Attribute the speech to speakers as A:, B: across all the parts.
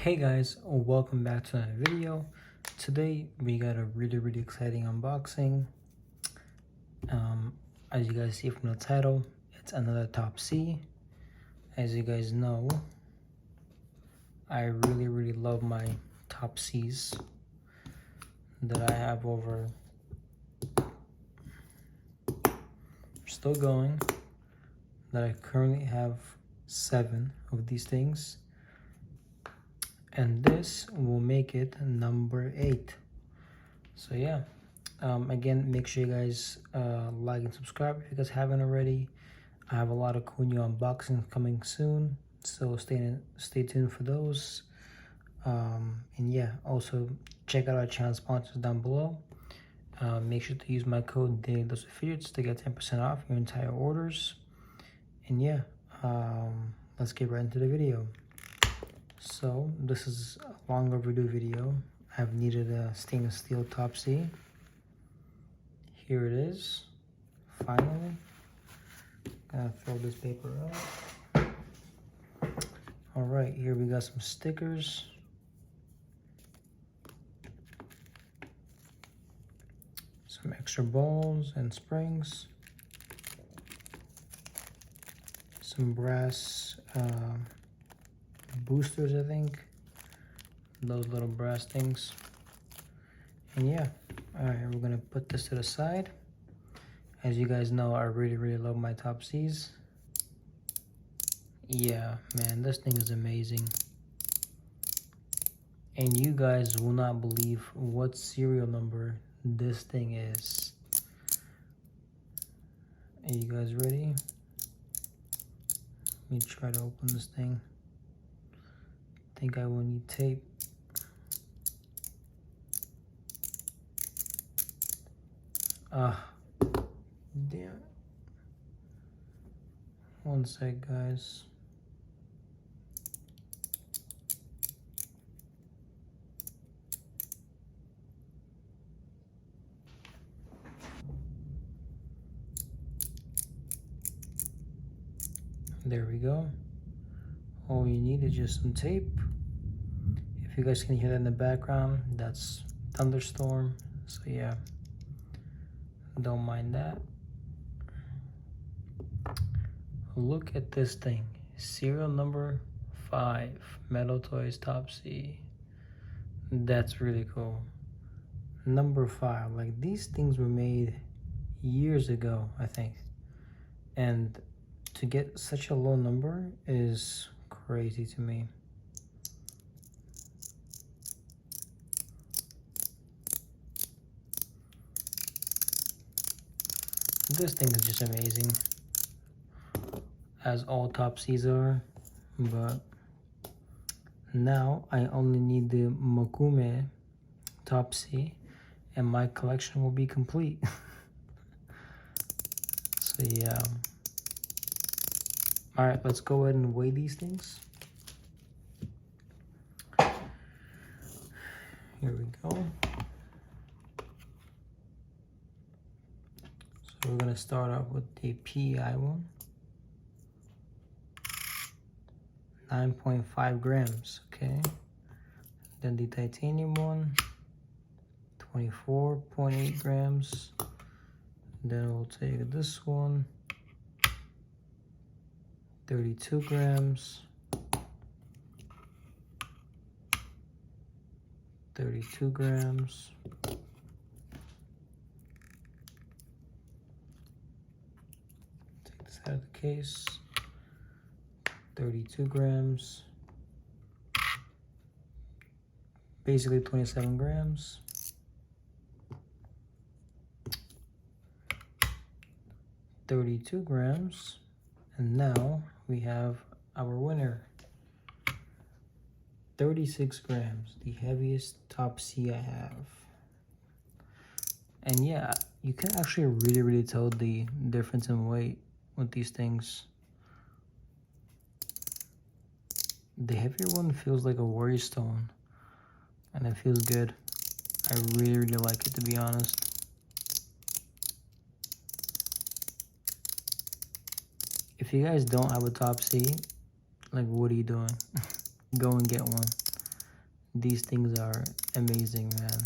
A: Hey guys, welcome back to another video. Today we got a really exciting unboxing. As you guys see from the title, it's another Top C. As you guys know, I really love my Top C's that I have over. Still going. That I currently have 7 of these things. And this will make it number 8. So yeah, again, make sure you guys like and subscribe if you guys haven't already. I have a lot of cool new unboxings coming soon, so stay tuned for those. And yeah, also check out our channel sponsors down below. Make sure to use my code Fidgets to get 10% off your entire orders. And yeah, let's get right into the video. So this is a long overdue video. I've needed a stainless steel Top C. Here it is, finally. Gonna throw this paper out. All right, here we got some stickers. Some extra balls and springs. Some brass boosters, I think. Those little brass things. And yeah, all right, we're gonna put this to the side. As you guys know, I really love my Top C's. Yeah, man, this thing is amazing. And you guys will not believe what serial number this thing is. Are you guys ready? Let me try to open this thing. I think I will need tape. Damn it. One sec, guys. There we go. All you need is just some tape. If you guys can hear that in the background, that's thunderstorm. So yeah, don't mind that. Look at this thing. Serial number 5, Metal Toys Top C. That's really cool. Number 5, like these things were made years ago, I think. And to get such a low number is crazy to me. This thing is just amazing, as all Top C's are, but now I only need the Mokume Top C and my collection will be complete. So yeah. All right, let's go ahead and weigh these things. Here we go. So we're gonna start off with the PEI one. 9.5 grams, okay. Then the titanium one, 24.8 grams. Then we'll take this one, 32 grams. 32 grams. Take this out of the case. 32 grams. Basically 27 grams. 32 grams. And now we have our winner. 36 grams, the heaviest Top C I have. And yeah, you can actually really tell the difference in weight with these things. The heavier one feels like a worry stone, and it feels good. I really like it, to be honest. If you guys don't have a Top C, like, what are you doing? Go and get one. These things are amazing, man.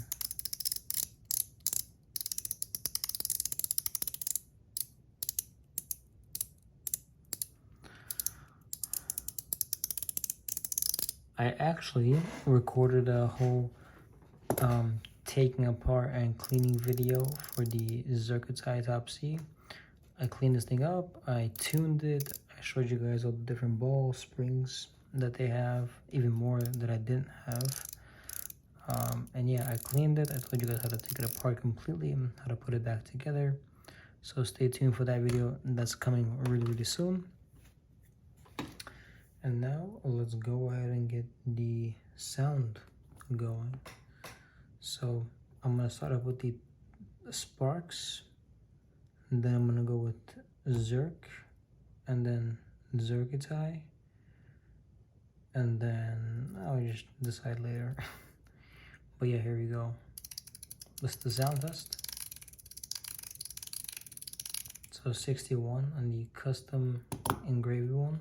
A: I actually recorded a whole taking apart and cleaning video for the Zerkatai Top C. I cleaned this thing up, I tuned it, I showed you guys all the different ball springs that they have, even more that I didn't have. And yeah, I cleaned it. I told you guys how to take it apart completely and how to put it back together. So stay tuned for that video. That's coming really soon. And now let's go ahead and get the sound going. So I'm gonna start off with the sparks, and then I'm gonna go with Zerk, and then Zerkatai, and then I'll just decide later. But yeah, here we go. This is the sound test. So 61 on the custom engraved one.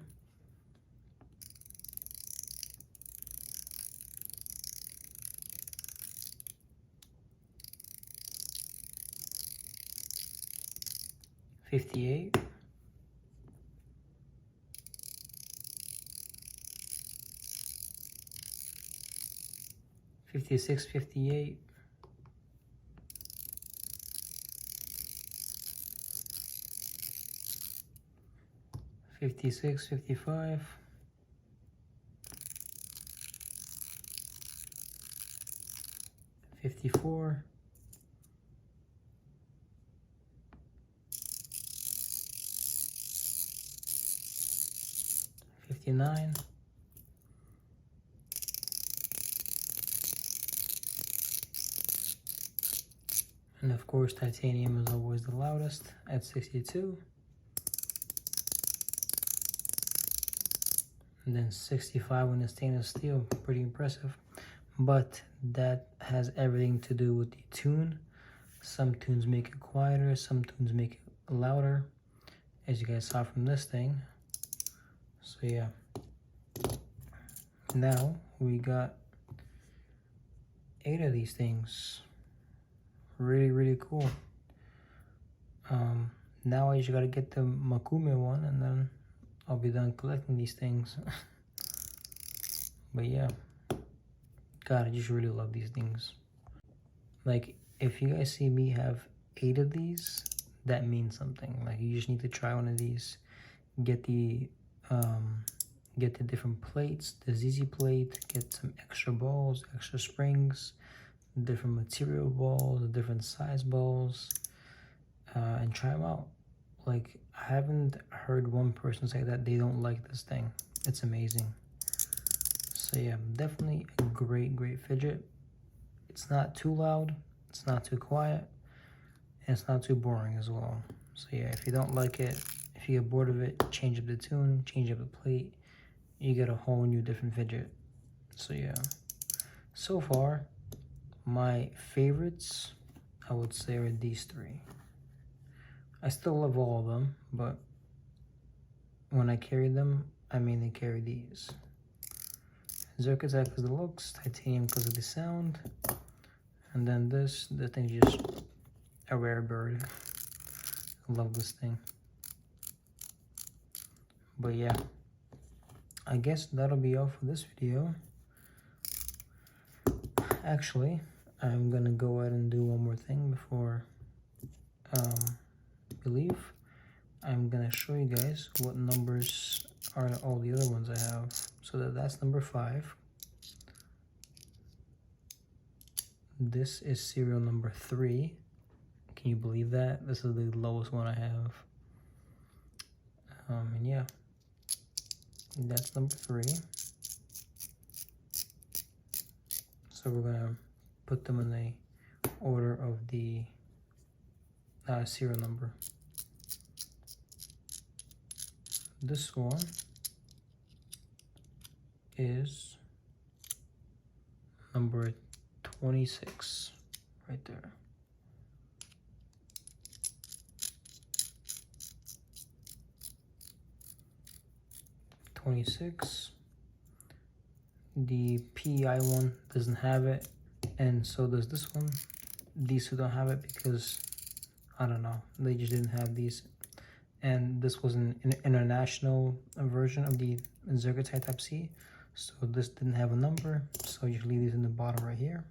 A: $58. 56, 58. 56, 55. 54. 59. 'And of course, titanium is always the loudest at 62. And then 65 on the stainless steel, pretty impressive. But that has everything to do with the tune. Some tunes make it quieter, some tunes make it louder, as you guys saw from this thing. So yeah. Now we got 8 of these things. Really cool. Now I just gotta get the Makume one, and then I'll be done collecting these things. But yeah, God, I just really love these things. Like, if you guys see me have 8 of these, that means something. Like, you just need to try one of these. Get the different plates, the ZZ plate, get some extra balls, extra springs, different material balls, different size balls, and try them out. Like, I haven't heard one person say that they don't like this thing. It's amazing. So yeah, definitely a great fidget. It's not too loud, it's not too quiet, and it's not too boring as well. So yeah, if you don't like it, if you get bored of it, change up the tune, change up the plate, you get a whole new different fidget. So yeah, so far my favorites, I would say, are these 3. I still love all of them, but when I carry them, I mainly carry these. Zerkatai because of the looks, titanium because of the sound, and then this, the thing's just a rare bird. I love this thing. But yeah, I guess that'll be all for this video. Actually, I'm gonna go ahead and do one more thing before we leave. I'm gonna show you guys what numbers are all the other ones I have. So that's number 5. This is serial number 3. Can you believe that? This is the lowest one I have. And yeah, that's number 3. So we're gonna put them in the order of the serial number. This one is number 26, right there. The PEI one doesn't have it, and so does this one. These two don't have it because, I don't know, they just didn't have these. And this was an international version of the Zergotite Type C, so this didn't have a number, so you leave these in the bottom right here.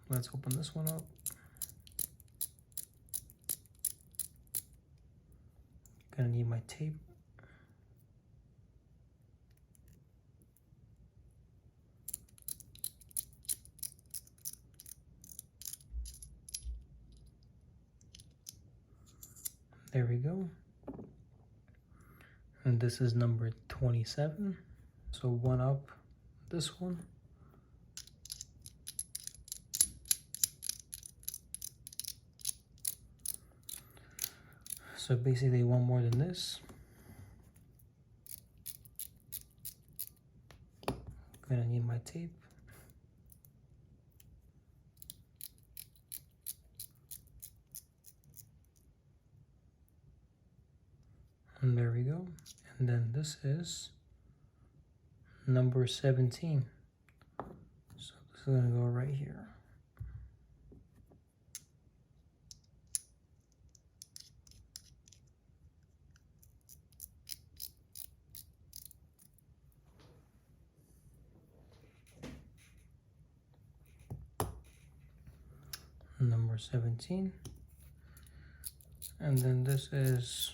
A: Let's open this one up. Gonna need my tape. There we go. And this is number 27. So one up this one. So basically one more than this. Gonna need my tape. And there we go. And then this is number 17. So this is gonna go right here. Number 17. And then this is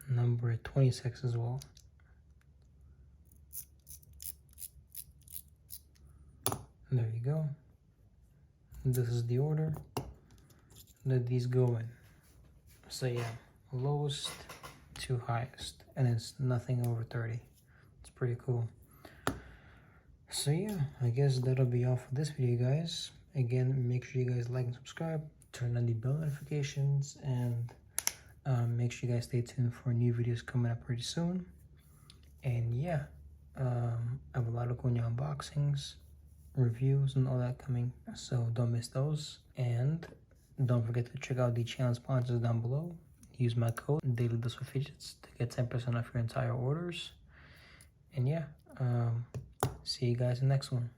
A: number 26 as well. And there you go. This is the order that these go in. So yeah, lowest to highest, and it's nothing over 30. It's pretty cool. So yeah, I guess that'll be all for this video, guys. Again, make sure you guys like and subscribe, turn on the bell notifications, and make sure you guys stay tuned for new videos coming up pretty soon. And yeah, I have a lot of cool new unboxings, reviews, and all that coming, so don't miss those. And don't forget to check out the channel sponsors down below. Use my code DailyDoseOfFidgets to get 10% off your entire orders. And yeah, see you guys in the next one.